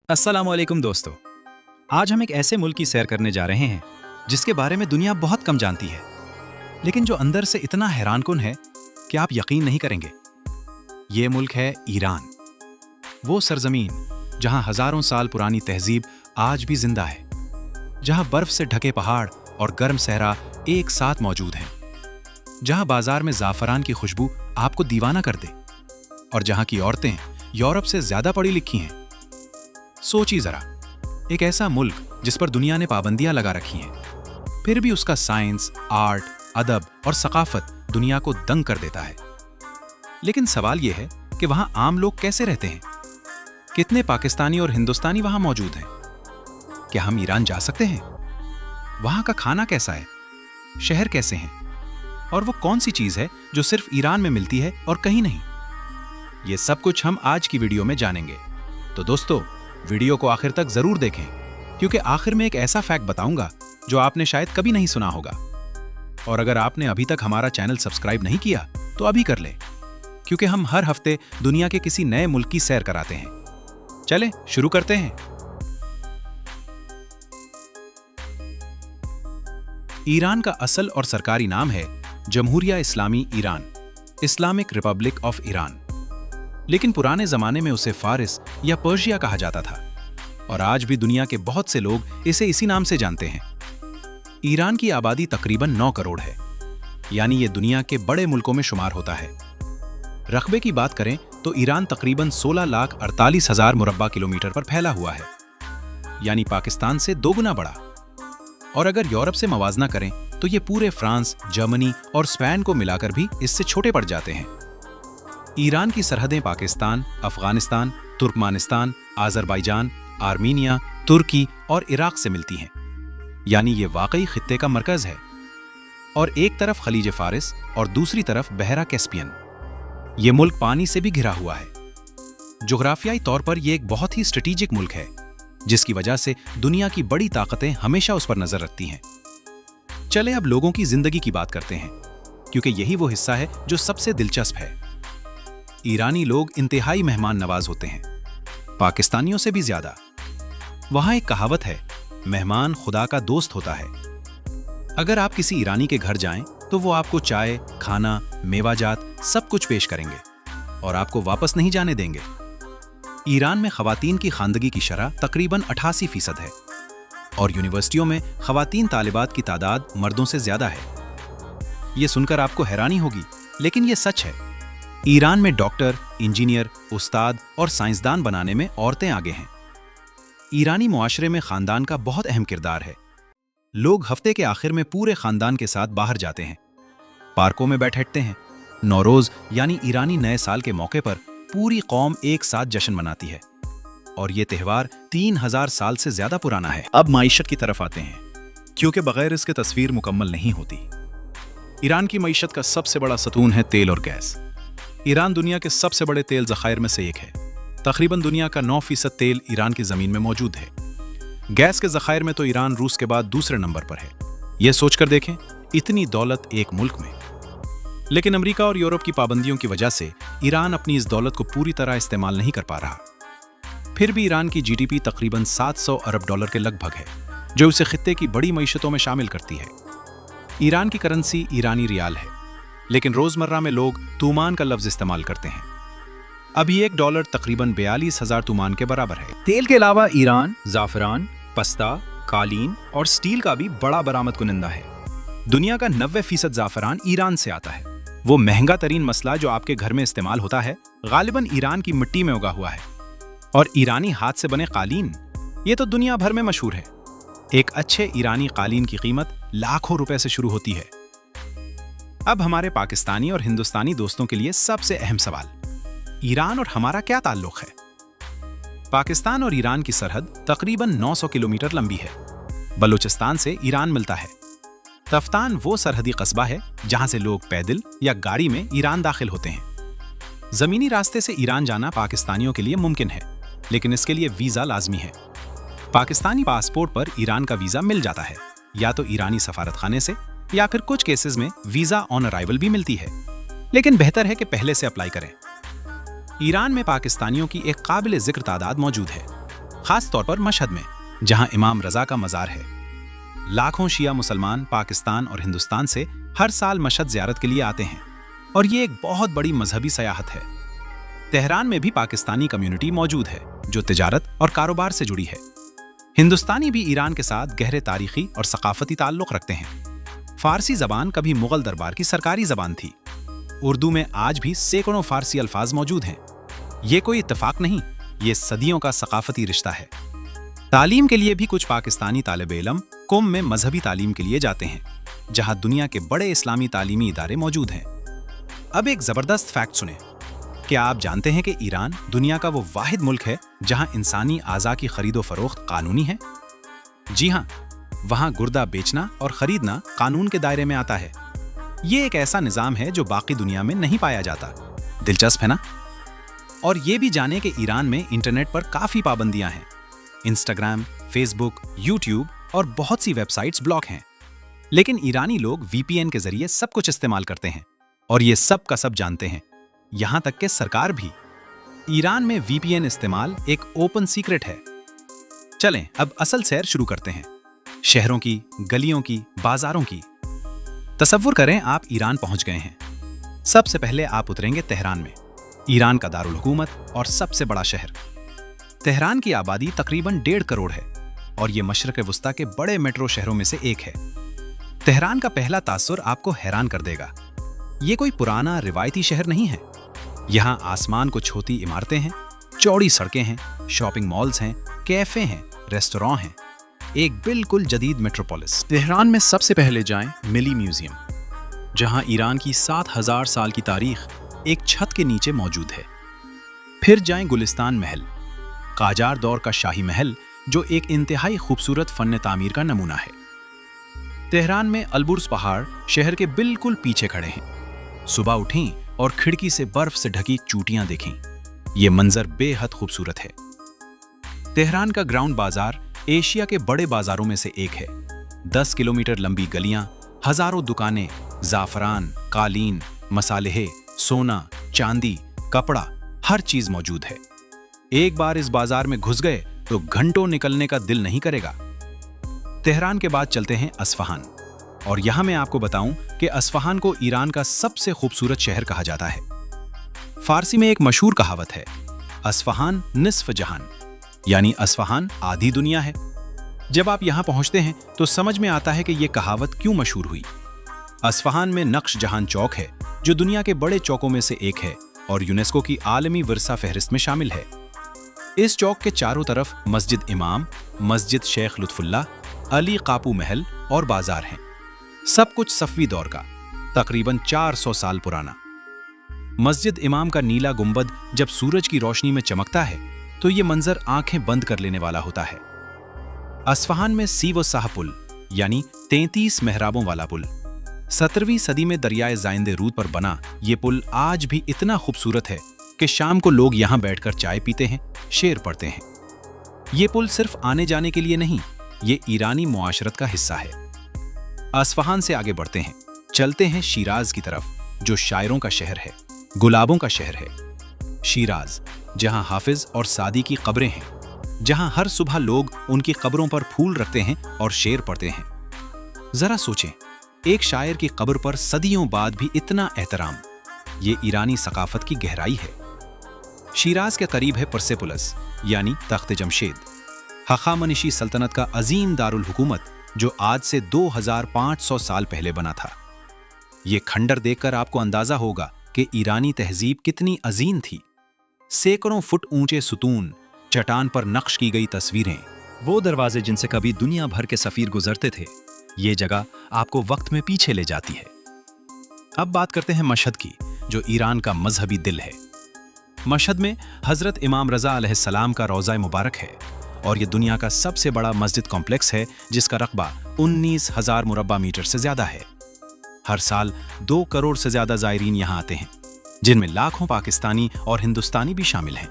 अस्सलाम वालेकुम दोस्तों। आज हम एक ऐसे मुल्क की सैर करने जा रहे हैं जिसके बारे में दुनिया बहुत कम जानती है, लेकिन जो अंदर से इतना हैरानकुन है कि आप यकीन नहीं करेंगे। ये मुल्क है ईरान, वो सरजमीन जहां हजारों साल पुरानी तहजीब आज भी जिंदा है, जहां बर्फ से ढके पहाड़ और गर्म सहरा एक साथ मौजूद हैं, जहां बाजार में जाफरान की खुशबू आपको दीवाना कर दे और जहां की औरतें यूरोप से ज्यादा पढ़ी लिखी हैं। सोचिए जरा, एक ऐसा मुल्क जिस पर दुनिया ने पाबंदियां लगा रखी हैं, फिर भी उसका साइंस, आर्ट, अदब और सकाफत दुनिया को दंग कर देता है। लेकिन सवाल यह है कि वहां आम लोग कैसे रहते हैं? कितने पाकिस्तानी और हिंदुस्तानी वहां मौजूद हैं? क्या हम ईरान जा सकते हैं? वहां का खाना कैसा है? शहर कैसे हैं? और वो कौन सी चीज है जो सिर्फ ईरान में मिलती है और कहीं नहीं? ये सब कुछ हम आज की वीडियो में जानेंगे। तो दोस्तों, वीडियो को आखिर तक जरूर देखें, क्योंकि आखिर में एक ऐसा फैक्ट बताऊंगा जो आपने शायद कभी नहीं सुना होगा। और अगर आपने अभी तक हमारा चैनल सब्सक्राइब नहीं किया तो अभी कर लें, क्योंकि हम हर हफ्ते दुनिया के किसी नए मुल्क की सैर कराते हैं। चलें शुरू करते हैं। ईरान का असल और सरकारी नाम है जमहूरिया इस्लामी Iran, Islamic Republic of Iran, लेकिन पुराने जमाने में उसे फारिस या पर्शिया कहा जाता था और आज भी दुनिया के बहुत से लोग इसे इसी नाम से जानते हैं। ईरान की आबादी तकरीबन 9 करोड़ है, यानी ये दुनिया के बड़े मुल्कों में शुमार होता है। रकबे की बात करें तो ईरान तकरीबन 16,48,000 मुरब्बा किलोमीटर पर फैला हुआ है, यानी पाकिस्तान से 2 गुना बड़ा। और अगर यूरोप से मवाजना करें तो ये पूरे फ्रांस, जर्मनी और स्पेन को मिलाकर भी इससे छोटे पड़ जाते हैं। ईरान की सरहदें पाकिस्तान, अफगानिस्तान, तुर्कमानिस्तान, आज़रबाईजान, आर्मीनिया, तुर्की और इराक से मिलती हैं, यानी ये वाकई खित्ते का मरकज है। और एक तरफ खलीज फारिस और दूसरी तरफ बहरा कैस्पियन। ये मुल्क पानी से भी घिरा हुआ है। जोग्राफियाई तौर पर यह एक बहुत ही स्ट्रेटेजिक मुल्क है, जिसकी वजह से दुनिया की बड़ी ताकतें हमेशा उस पर नजर रखती हैं। चले अब लोगों की जिंदगी की बात करते हैं, क्योंकि यही वो हिस्सा है जो सबसे दिलचस्प है। ईरानी लोग इंतहाई मेहमान नवाज होते हैं, पाकिस्तानियों से भी ज्यादा। वहां एक कहावत है, मेहमान खुदा का दोस्त होता है। अगर आप किसी ईरानी के घर जाएं तो वो आपको चाय, खाना, मेवाजात सब कुछ पेश करेंगे और आपको वापस नहीं जाने देंगे। ईरान में खवातीन की खानदगी की शरह तकरीबन 88% है और यूनिवर्सिटियों में खवातीन तालिबात की तादाद मर्दों से ज्यादा है। ये सुनकर आपको हैरानी होगी, लेकिन ये सच है। ईरान में डॉक्टर, इंजीनियर, उस्ताद और साइंसदान बनाने में औरतें आगे हैं। ईरानी मुआशरे में खानदान का बहुत अहम किरदार है। लोग हफ्ते के आखिर में पूरे खानदान के साथ बाहर जाते हैं, पार्कों में बैठते हैं। नौरोज यानी ईरानी नए साल के मौके पर पूरी कौम एक साथ जश्न मनाती है और ये त्यौहार 3000 साल से ज्यादा पुराना है। अब माइशत की तरफ आते हैं, क्योंकि बगैर इसके तस्वीर मुकम्मल नहीं होती। ईरान की मईशत का सबसे बड़ा सतून है तेल और गैस। ईरान दुनिया के सबसे बड़े तेल ज़खायर में से एक है। तकरीबन दुनिया का 9% तेल ईरान की ज़मीन में मौजूद है। गैस के ज़खायर में तो ईरान रूस के बाद दूसरे नंबर पर है। यह सोचकर देखें, इतनी दौलत एक मुल्क में। लेकिन अमेरिका और यूरोप की पाबंदियों की वजह से ईरान अपनी इस दौलत को पूरी तरह इस्तेमाल नहीं कर पा रहा। फिर भी ईरान की जीडीपी तकरीबन 700 अरब डॉलर के लगभग है, जो उसे खित्ते की बड़ी मईशतों में शामिल करती है। ईरान की करेंसी ईरानी रियाल है, लेकिन रोजमर्रा में लोग तूमान का लफ्ज इस्तेमाल करते हैं। अभी $1 तकरीबन 42,000 तूमान के बराबर है। तेल के अलावा ईरान जाफरान, पस्ता, कालीन और स्टील का भी बड़ा बरामद कुनिंदा है। दुनिया का 90% जाफरान ईरान से आता है। वो महंगा तरीन मसला जो आपके घर में इस्तेमाल होता है, गालिबन ईरान की मिट्टी में उगा हुआ है। और ईरानी हाथ से बने कालीन, ये तो दुनिया भर में मशहूर है। एक अच्छे ईरानी कालीन की कीमत लाखों रुपए से शुरू होती है। अब हमारे पाकिस्तानी और हिंदुस्तानी दोस्तों के लिए सबसे अहम सवाल, ईरान और हमारा क्या ताल्लुक है? पाकिस्तान और ईरान की सरहद तकरीबन 900 किलोमीटर लंबी है। बलूचिस्तान से ईरान मिलता है। तफ्तान वो सरहदी कस्बा है जहां से लोग पैदल या गाड़ी में ईरान दाखिल होते हैं। जमीनी रास्ते से ईरान जाना पाकिस्तानियों के लिए मुमकिन है, लेकिन इसके लिए वीजा लाजमी है। पाकिस्तानी पासपोर्ट पर ईरान का वीजा मिल जाता है, या तो ईरानी सफारतखाने से, या फिर कुछ केसेस में वीजा ऑन अराइवल भी मिलती है, लेकिन बेहतर है कि पहले से अप्लाई करें। ईरान में पाकिस्तानियों की एक काबिल जिक्र तादाद मौजूद है, खास तौर पर मशहद में, जहां इमाम रजा का मज़ार है। लाखों शिया मुसलमान पाकिस्तान और हिंदुस्तान से हर साल मशहद ज़ियारत के लिए आते हैं और ये एक बहुत बड़ी मजहबी सयाहत है। तेहरान में भी पाकिस्तानी कम्युनिटी मौजूद है जो तिजारत और कारोबार से जुड़ी है। हिंदुस्तानी भी ईरान के साथ गहरे तारीखी और सकाफती ताल्लुक़ रखते हैं। फारसी ज़बान कभी मुग़ल दरबार की सरकारी ज़बान थी। उर्दू में आज भी सैकड़ों फारसी अल्फाज मौजूद हैं। ये कोई इत्तेफाक नहीं, ये सदियों का सकाफती रिश्ता है। तालीम के लिए भी कुछ पाकिस्तानी तालिबे इल्म कुम में मजहबी तालीम के लिए जाते हैं, जहां दुनिया के बड़े इस्लामी तालीमी इदारे मौजूद हैं। अब एक ज़बरदस्त फैक्ट सुने। क्या आप जानते हैं कि ईरान दुनिया का वो वाहिद मुल्क है जहां इंसानी आज़ा की खरीदो फरोख्त कानूनी है? जी हाँ, वहां गुर्दा बेचना और खरीदना कानून के दायरे में आता है। ये एक ऐसा निज़ाम है जो बाकी दुनिया में नहीं पाया जाता। दिलचस्प है ना? और ये भी जाने कि ईरान में इंटरनेट पर काफ़ी पाबंदियां हैं। इंस्टाग्राम, फेसबुक, यूट्यूब और बहुत सी वेबसाइट्स ब्लॉक हैं। लेकिन ईरानी लोग VPN के जरिए सब कुछ इस्तेमाल करते हैं और ये सब का सब जानते हैं, यहाँ तक कि सरकार भी। ईरान में VPN इस्तेमाल एक ओपन सीक्रेट है। चलें अब असल सैर शुरू करते हैं, शहरों की, गलियों की, बाजारों की। तसव्वुर करें आप ईरान पहुंच गए हैं। सबसे पहले आप उतरेंगे तेहरान में, ईरान का दारुल हुकूमत और सबसे बड़ा शहर। तेहरान की आबादी तकरीबन 1.5 करोड़ है और ये मशरक़ वुस्ता के बड़े मेट्रो शहरों में से एक है। तेहरान का पहला तासुर आपको हैरान कर देगा। ये कोई पुराना रिवायती शहर नहीं है। यहाँ आसमान को छूती इमारतें हैं, चौड़ी सड़कें हैं, शॉपिंग मॉल्स हैं, कैफे हैं, रेस्टोरेंट हैं, एक बिल्कुल जदीद मेट्रोपोलिस। तेहरान में सबसे पहले जाएं मिली म्यूजियम, जहां ईरान की 7000 साल की तारीख एक छत के नीचे मौजूद है। फिर जाएं गुलिस्तान महल, काजार दौर का शाही महल जो एक इंतहाई खूबसूरत फन तामीर का नमूना है। तेहरान में अलबुर्ज पहाड़ शहर के बिल्कुल पीछे खड़े हैं। सुबह उठें और खिड़की से बर्फ से ढकी चोटियां देखें। ये मंजर बेहद खूबसूरत है। तेहरान का ग्राउंड बाजार एशिया के बड़े बाजारों में से एक है। 10 किलोमीटर लंबी गलियां, हजारों दुकानें, जाफरान, कालीन, मसालेहे, सोना, चांदी, कपड़ा, हर चीज मौजूद है। एक बार इस बाजार में घुस गए तो घंटों निकलने का दिल नहीं करेगा। तेहरान के बाद चलते हैं अस्फहान, और यहां मैं आपको बताऊं कि अस्फहान को ईरान का सबसे खूबसूरत शहर कहा जाता है। फारसी में एक मशहूर कहावत है, अस्फहान निस्फ जहान, यानी अस्फहान आधी दुनिया है। जब आप यहां पहुंचते हैं तो समझ में आता है कि यह कहावत क्यों मशहूर हुई। अस्फहान में नक्श जहान चौक है जो दुनिया के बड़े चौकों में से एक है और यूनेस्को की आलमी विरसा फहरिस्त में शामिल है। इस चौक के चारों तरफ मस्जिद इमाम, मस्जिद शेख लुत्फुल्लाह, अली कापू महल और बाजार हैं। सब कुछ सफ़वी दौर का, तकरीबन 400 साल पुराना। मस्जिद इमाम का नीला गुंबद जब सूरज की रोशनी में चमकता है तो ये मंजर आंखें बंद कर लेने वाला होता है। अस्फहान में सीव साह पुल, यानी 33 मेहराबों वाला पुल, 17वीं सदी में दरियाए जाइंदे रूद पर बना ये पुल आज भी इतना खूबसूरत है कि शाम को लोग यहाँ बैठकर चाय पीते हैं, शेर पढ़ते हैं। ये पुल सिर्फ आने जाने के लिए नहीं, ये ईरानी मुआशरत का हिस्सा है। अस्फहान से आगे बढ़ते हैं, चलते हैं शिराज की तरफ, जो शायरों का शहर है, गुलाबों का शहर है। शिराज, जहां हाफिज और सादी की कब्रें हैं, जहां हर सुबह लोग उनकी कब्रों पर फूल रखते हैं और शेर पढ़ते हैं। जरा सोचें, एक शायर की कब्र पर सदियों बाद भी इतना एहतराम, ये ईरानी सकाफत की गहराई है। शिराज के करीब है परसेपुलस, यानी तख्त जमशेद, हखामनिशी सल्तनत का अजीम दारुल हुकूमत, जो आज से 2500 साल पहले बना था। ये खंडर देखकर आपको अंदाजा होगा कि ईरानी तहजीब कितनी अजीम थी। सैकड़ों फुट ऊंचे सुतून, चट्टान पर नक्श की गई तस्वीरें, वो दरवाजे जिनसे कभी दुनिया भर के सफीर गुजरते थे। ये जगह आपको वक्त में पीछे ले जाती है। अब बात करते हैं मशहद की, जो ईरान का मजहबी दिल है। मशहद में हजरत इमाम रजा अलैहिस्सलाम का रोज़ा मुबारक है और ये दुनिया का सबसे बड़ा मस्जिद कॉम्प्लेक्स है, जिसका रकबा 19,000 मुरब्बा मीटर से ज्यादा है। हर साल 2 करोड़ से ज्यादा ज़ायरीन यहाँ आते हैं, जिनमें लाखों पाकिस्तानी और हिंदुस्तानी भी शामिल हैं।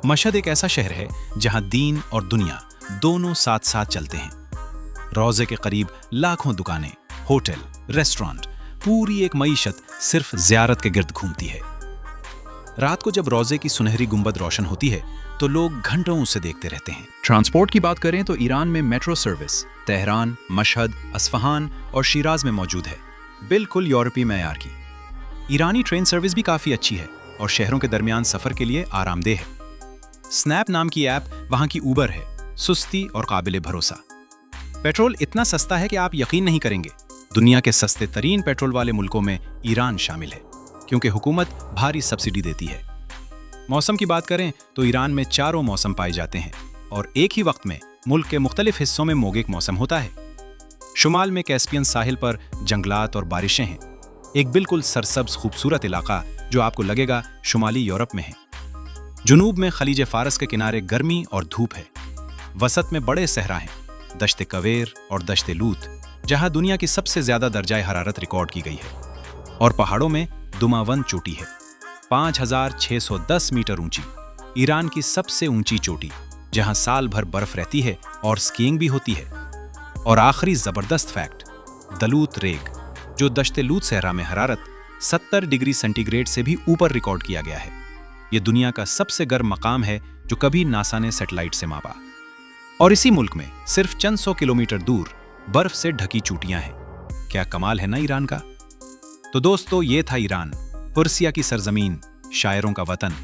मशहद एक ऐसा शहर है जहाँ दीन और दुनिया दोनों साथ साथ चलते हैं। रोज़े के करीब लाखों दुकानें, होटल, रेस्टोरेंट, पूरी एक मईशत सिर्फ ज़ियारत के गिर्द घूमती है। रात को जब रोजे की सुनहरी गुंबद रोशन होती है तो लोग घंटों उसे देखते रहते हैं। ट्रांसपोर्ट की बात करें तो ईरान में मेट्रो सर्विस तेहरान, मशहद, अस्फहान और शिराज में मौजूद है, बिल्कुल यूरोपीय मेयार की। ईरानी ट्रेन सर्विस भी काफ़ी अच्छी है और शहरों के दरमियान सफ़र के लिए आरामदेह है। स्नैप नाम की ऐप वहाँ की ऊबर है, सुस्ती और काबिल भरोसा। पेट्रोल इतना सस्ता है कि आप यकीन नहीं करेंगे, दुनिया के सस्ते तरीन पेट्रोल वाले मुल्कों में ईरान शामिल है, क्योंकि हुकूमत भारी सब्सिडी देती है। मौसम की बात करें तो ईरान में चारों मौसम पाए जाते हैं और एक ही वक्त में मुल्क के मुख्तलिफ हिस्सों में मोगिक मौसम होता है। शुमाल में कैस्पियन साहिल पर जंगलात और बारिशें हैं, एक बिल्कुल सरसब्ज खूबसूरत इलाका जो आपको लगेगा शुमाली यूरोप में है। जुनूब में खलीज फारस के किनारे गर्मी और धूप है। वसत में बड़े सहरा हैं, दश्ते कवेर और दश्ते लूत, जहां दुनिया की सबसे ज्यादा दर्जाए हरारत रिकॉर्ड की गई है। और पहाड़ों में दुमावन चोटी है, 5610 मीटर ऊंची, ईरान की सबसे ऊंची चोटी, जहां साल भर बर्फ रहती है और स्कीइंग भी होती है। और आखिरी जबरदस्त फैक्ट, दलूत रेग, जो दश्ते लूत सहरा में हरारत 70 डिग्री सेंटीग्रेड से भी ऊपर रिकॉर्ड किया गया है। ये दुनिया का सबसे गर्म मकाम है जो कभी नासा ने सैटेलाइट से मापा। और इसी मुल्क में सिर्फ चंद 100 किलोमीटर दूर बर्फ से ढकी चोटियां हैं। क्या कमाल है ना ईरान का। तो दोस्तों, ये था ईरान, पर्सिया की सरजमीन, शायरों का वतन,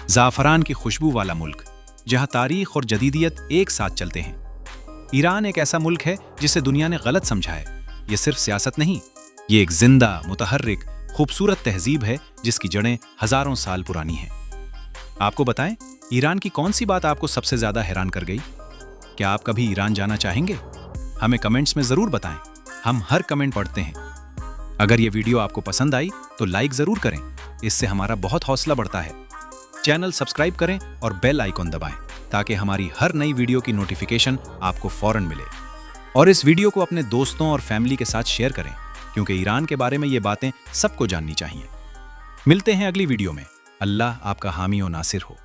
ज़ाफ़रान की खुशबू वाला मुल्क, जहां तारीख और जदीदियत एक साथ चलते हैं। ईरान एक ऐसा मुल्क है जिसे दुनिया ने गलत समझा है। ये सिर्फ सियासत नहीं, ये एक जिंदा, मुतहर्रिक, खूबसूरत तहजीब है जिसकी जड़ें हजारों साल पुरानी हैं। आपको बताएं, ईरान की कौन सी बात आपको सबसे ज्यादा हैरान कर गई? क्या आप कभी ईरान जाना चाहेंगे? हमें कमेंट्स में जरूर बताएं, हम हर कमेंट पढ़ते हैं। अगर ये वीडियो आपको पसंद आई तो लाइक जरूर करें, इससे हमारा बहुत हौसला बढ़ता है। चैनल सब्सक्राइब करें और बेल आइकॉन दबाएं ताकि हमारी हर नई वीडियो की नोटिफिकेशन आपको फौरन मिले। और इस वीडियो को अपने दोस्तों और फैमिली के साथ शेयर करें, क्योंकि ईरान के बारे में ये बातें सबको जाननी चाहिए। मिलते हैं अगली वीडियो में। अल्लाह आपका हामी और नासिर हो।